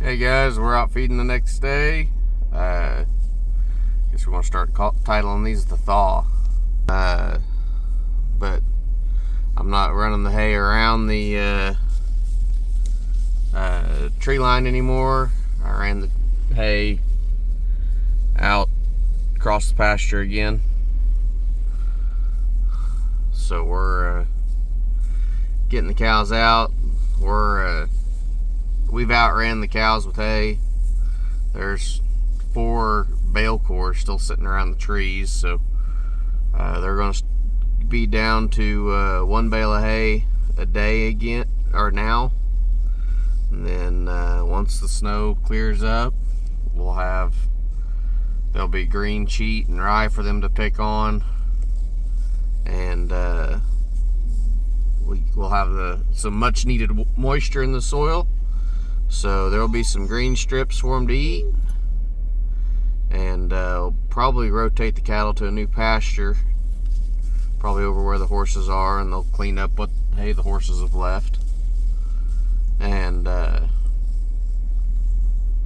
Hey guys, we're out feeding the next day. Guess we're gonna start titling these the Thaw. But I'm not running the hay around the tree line anymore. I ran the hay out across the pasture again. So we're getting the cows out. We've outran the cows with hay. There's 4 bale cores still sitting around the trees, so they're going to be down to 1 bale of hay a day again, or now. And then once the snow clears up, there'll be green cheat and rye for them to pick on, and we'll have some much needed moisture in the soil. So there'll be some green strips for them to eat, and we'll probably rotate the cattle to a new pasture, probably over where the horses are, and they'll clean up what hay the horses have left. And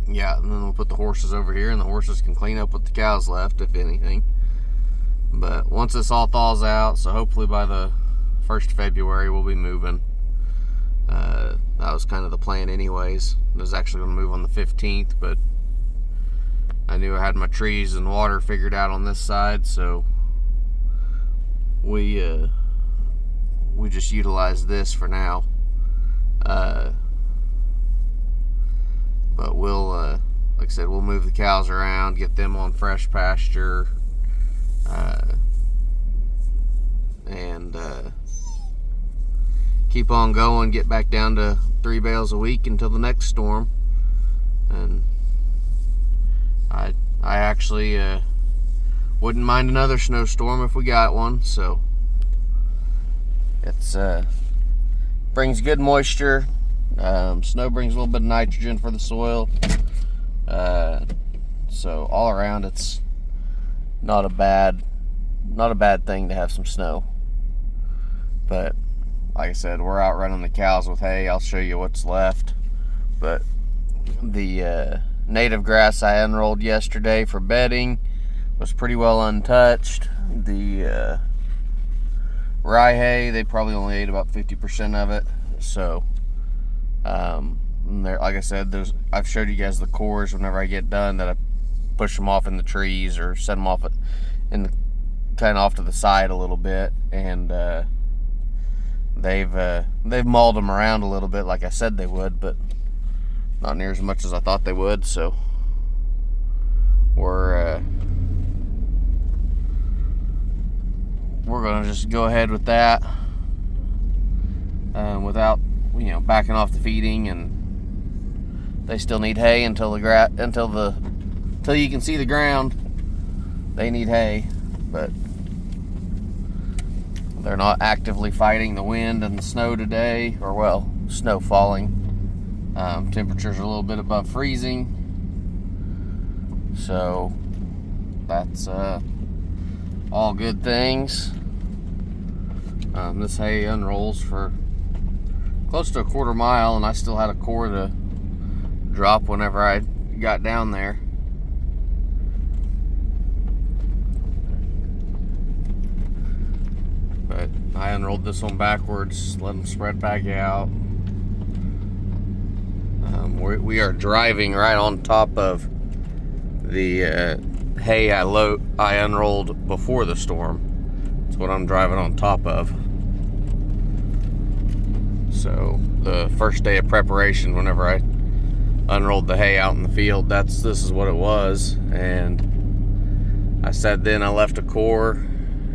yeah, and then we'll put the horses over here, and the horses can clean up what the cows left, if anything. But once this all thaws out, so hopefully by the 1st of February we'll be moving. That was kind of the plan anyways. I was actually going to move on the 15th, but I knew I had my trees and water figured out on this side, so we just utilized this for now. But we'll, like I said, we'll move the cows around, get them on fresh pasture, and keep on going, get back down to 3 bales a week until the next storm. And I actually wouldn't mind another snowstorm if we got one. So it's brings good moisture. Snow brings a little bit of nitrogen for the soil. So all around, it's not a bad thing to have some snow. But like I said, we're out running the cows with hay. I'll show you what's left. But the native grass I unrolled yesterday for bedding was pretty well untouched. The rye hay, they probably only ate about 50% of it. So like I said, I've showed you guys the cores whenever I get done, that I push them off in the trees or set them off kind of off to the side a little bit, and they've mauled them around a little bit like I said they would, but not near as much as I thought they would. So we're gonna just go ahead with that without backing off the feeding. And they still need hay until you can see the ground. They need hay, but they're not actively fighting the wind and the snow today, or well, snow falling. Temperatures are a little bit above freezing, so that's all good things. This hay unrolls for close to a 1/4 mile, and I still had a core to drop whenever I got down there. But I unrolled this one backwards, let them spread back out. We are driving right on top of the hay I unrolled before the storm. That's what I'm driving on top of. So the first day of preparation, whenever I unrolled the hay out in the field, this is what it was. And I said then I left a core,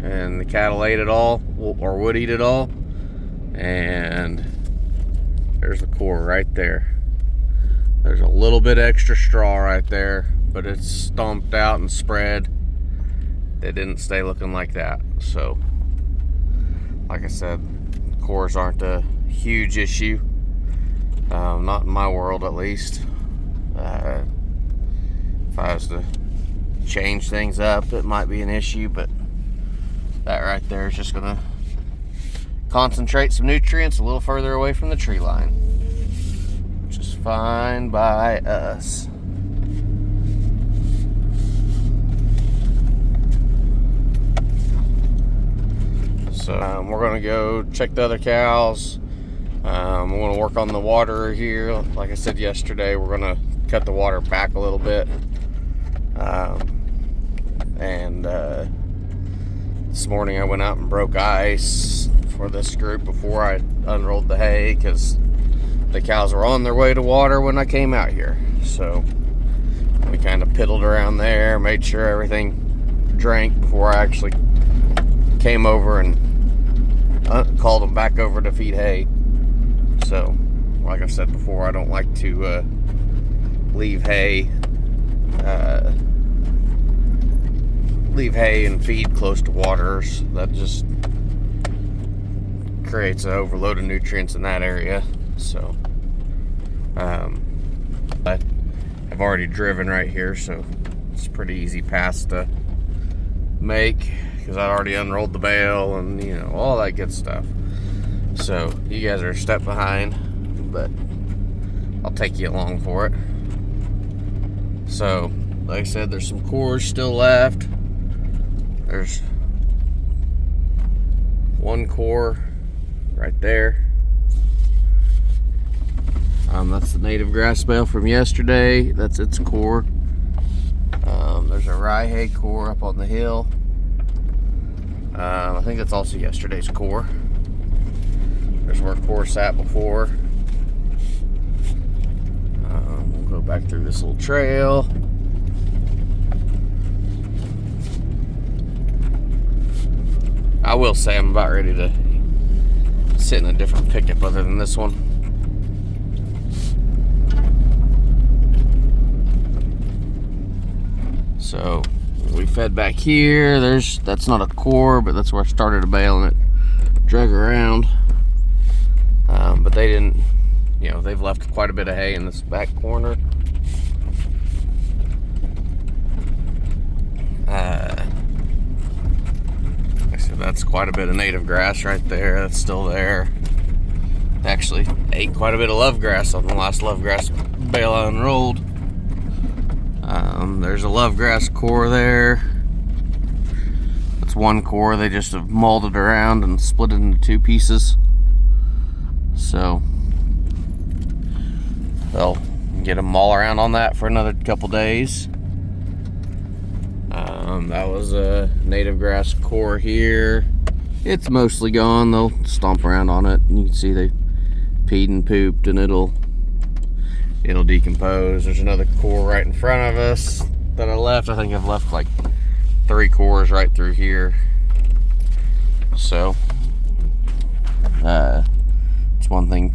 and the cattle ate it all, or would eat it all. And there's the core right there. There's a little bit extra straw right there, but it's stomped out and spread. They didn't stay looking like that. So like I said, cores aren't a huge issue, not in my world at least. If I was to change things up, it might be an issue, but that right there is just gonna concentrate some nutrients a little further away from the tree line, which is fine by us. So we're gonna go check the other cows. I'm gonna work on the water here. Like I said yesterday, we're gonna cut the water back a little bit. This morning I went out and broke ice for this group before I unrolled the hay, because the cows were on their way to water when I came out here. So we kind of piddled around there, made sure everything drank before I actually came over and called them back over to feed hay. So, like I said before, I don't like to leave hay and feed close to waters. That just creates an overload of nutrients in that area. So I've already driven right here, so it's a pretty easy pass to make, because I already unrolled the bale and, you know, all that good stuff. So you guys are a step behind, but I'll take you along for it. So like I said, there's some cores still left. There's one core right there. That's the native grass bale from yesterday. That's its core. There's a rye hay core up on the hill. I think that's also yesterday's core. There's where core sat before. We'll go back through this little trail. I will say I'm about ready to sit in a different pickup other than this one. So we fed back here. That's not a core, but that's where I started a bale and it drug around. But they didn't, you know, they've left quite a bit of hay in this back corner. So that's quite a bit of native grass right there. That's still there. Actually ate quite a bit of love grass on the last love grass bale I unrolled. There's a love grass core there. That's one core. They just have molded around and split it into two pieces. So they'll get them all around on that for another couple days. That was a native grass core here. It's mostly gone. They'll stomp around on it, and you can see they peed and pooped, and it'll decompose. There's another core right in front of us that I left. I think I've left like 3 cores right through here. So it's one thing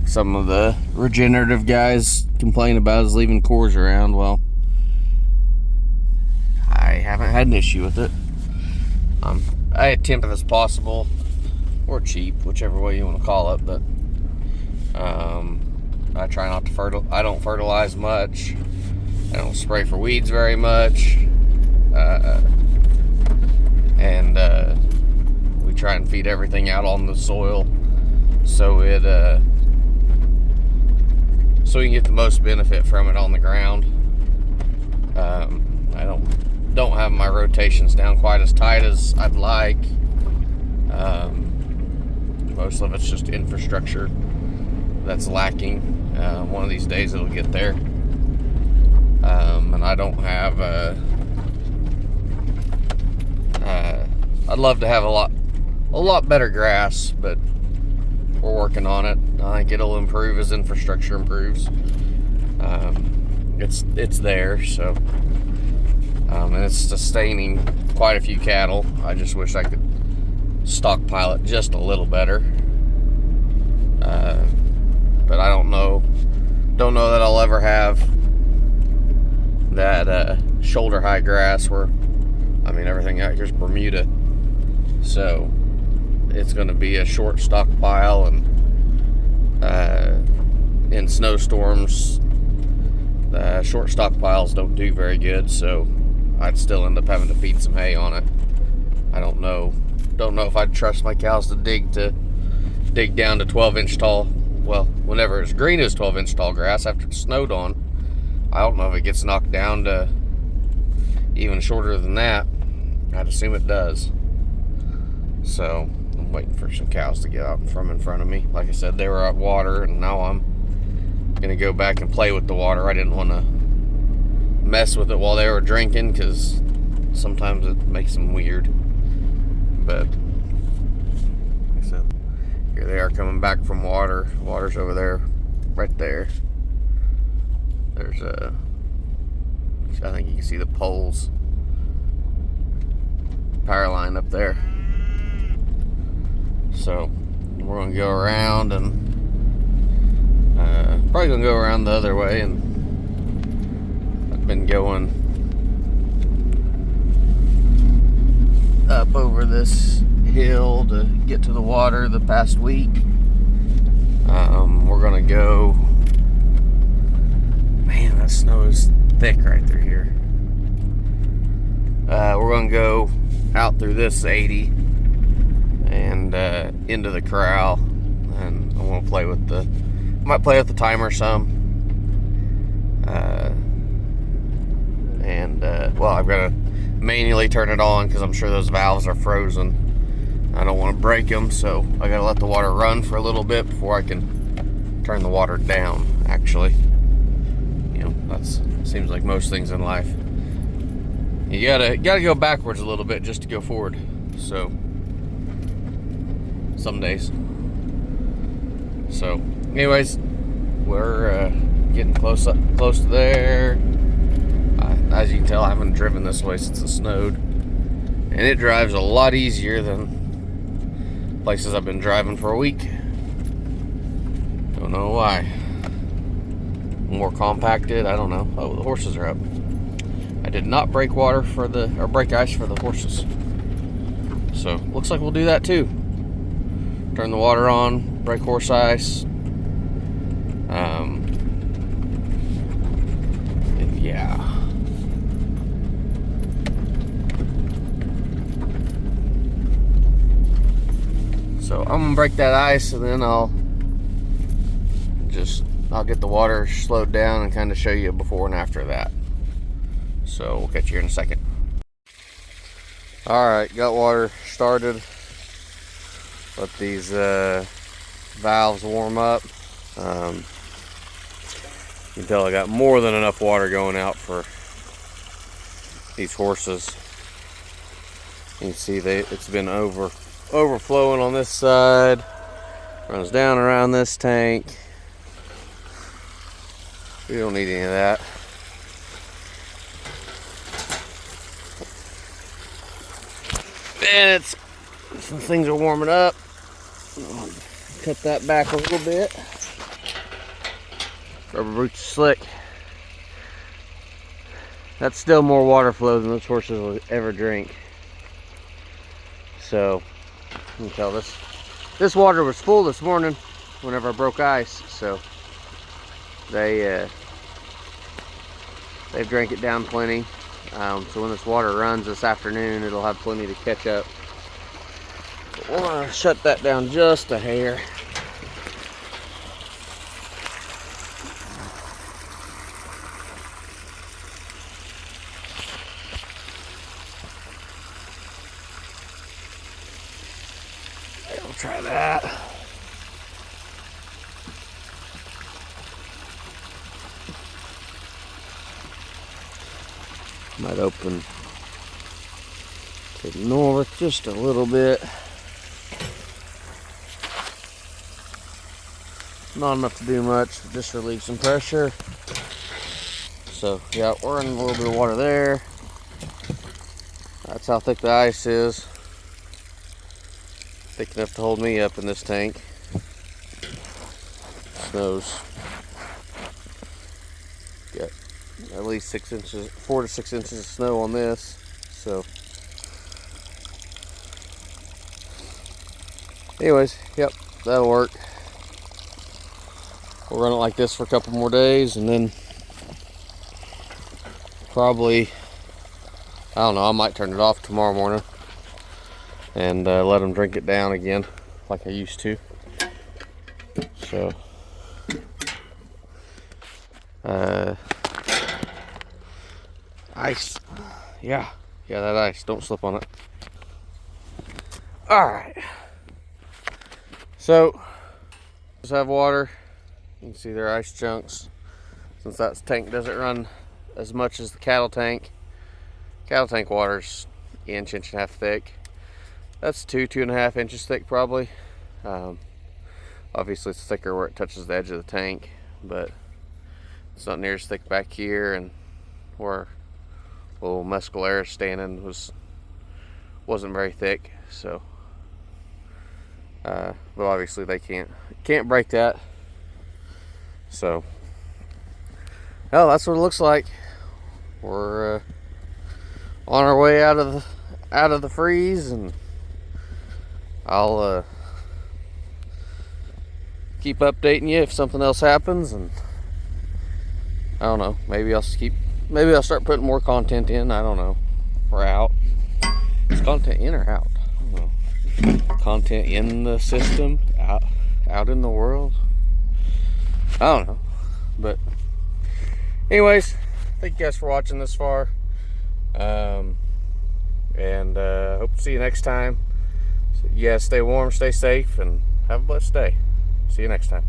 some of the regenerative guys complain about, is leaving cores around. Well, I haven't had an issue with it. I attempt as possible, or cheap, whichever way you want to call it, but I try not to I don't fertilize much. I don't spray for weeds very much. We try and feed everything out on the soil so so we can get the most benefit from it on the ground. I don't have my rotations down quite as tight as I'd like. Most of it's just infrastructure that's lacking. One of these days it'll get there. And I don't have I'd love to have a lot better grass, but we're working on it. I think it'll improve as infrastructure improves. It's there, so and it's sustaining quite a few cattle. I just wish I could stockpile it just a little better. But I don't know that I'll ever have that shoulder high grass where, I mean, everything out here is Bermuda, so it's going to be a short stockpile, and in snowstorms short stockpiles don't do very good, so I'd still end up having to feed some hay on it. I don't know if I'd trust my cows to dig down to 12-inch tall well, whenever it's green as 12-inch tall grass after it snowed on. I don't know if it gets knocked down to even shorter than that. I'd assume it does. So I'm waiting for some cows to get out from in front of me. Like I said, they were at water, and now I'm gonna go back and play with the water. I didn't want to mess with it while they were drinking, because sometimes it makes them weird. But like I said, here they are coming back from water. Water's over there, right there. There's I think you can see the poles, power line up there. So we're gonna go around and probably gonna go around the other way, and I've been going up over this hill to get to the water the past week. We're gonna go, man, that snow is thick right through here. We're gonna go out through this 80 and into the corral, and I want to play with the, might play with the timer some, well, I've got to manually turn it on because I'm sure those valves are frozen. I don't want to break them, so I got to let the water run for a little bit before I can turn the water down. Actually, you know, that's seems like most things in life. You gotta go backwards a little bit just to go forward. So some days. So, anyways, we're getting close to there. As you can tell, I haven't driven this way since it snowed, and it drives a lot easier than places I've been driving for a week. Don't know why. More compacted, I don't know. Oh, the horses are up. I did not break water for the, or break ice for the horses. So looks like we'll do that too. Turn the water on, break horse ice. Yeah. So I'm gonna break that ice, and then I'll get the water slowed down and kind of show you before and after that. So we'll catch you here in a second. All right, got water started. Let these valves warm up. You can tell I got more than enough water going out for these horses. You can see it's been overflowing on this side, runs down around this tank. We don't need any of that. And some things are warming up. I'll cut that back a little bit. Rubber boots slick. That's still more water flow than those horses will ever drink. So you can tell this water was full this morning whenever I broke ice. So they've drank it down plenty. So when this water runs this afternoon, it'll have plenty to catch up. But we're gonna shut that down just a hair. We'll try that. Might open to the north just a little bit. Not enough to do much, just relieve some pressure. So yeah, we're in a little bit of water there. That's how thick the ice is. Thick enough to hold me up in this tank. Snow's got at least 6 inches, 4 to 6 inches of snow on this. So anyways, yep, that'll work. We'll run it like this for a couple more days, and then probably, I don't know, I might turn it off tomorrow morning and let them drink it down again like I used to. So Ice. Yeah, that ice. Don't slip on it. Alright. So, just have water. You can see their ice chunks. Since that tank doesn't run as much as the cattle tank. Cattle tank water's inch and a half thick. That's 2.5 inches thick probably. Obviously it's thicker where it touches the edge of the tank, but it's not near as thick back here, and where little Mescalera standing wasn't very thick, so but obviously they can't break that. So well, that's what it looks like. We're on our way out of the freeze, and I'll keep updating you if something else happens. And I don't know, maybe I'll start putting more content in. I don't know. We're out. Is content in or out? I don't know. Content in the system, out in the world. I don't know. But anyways, thank you guys for watching this far. And hope to see you next time. So, yeah, stay warm, stay safe, and have a blessed day. See you next time.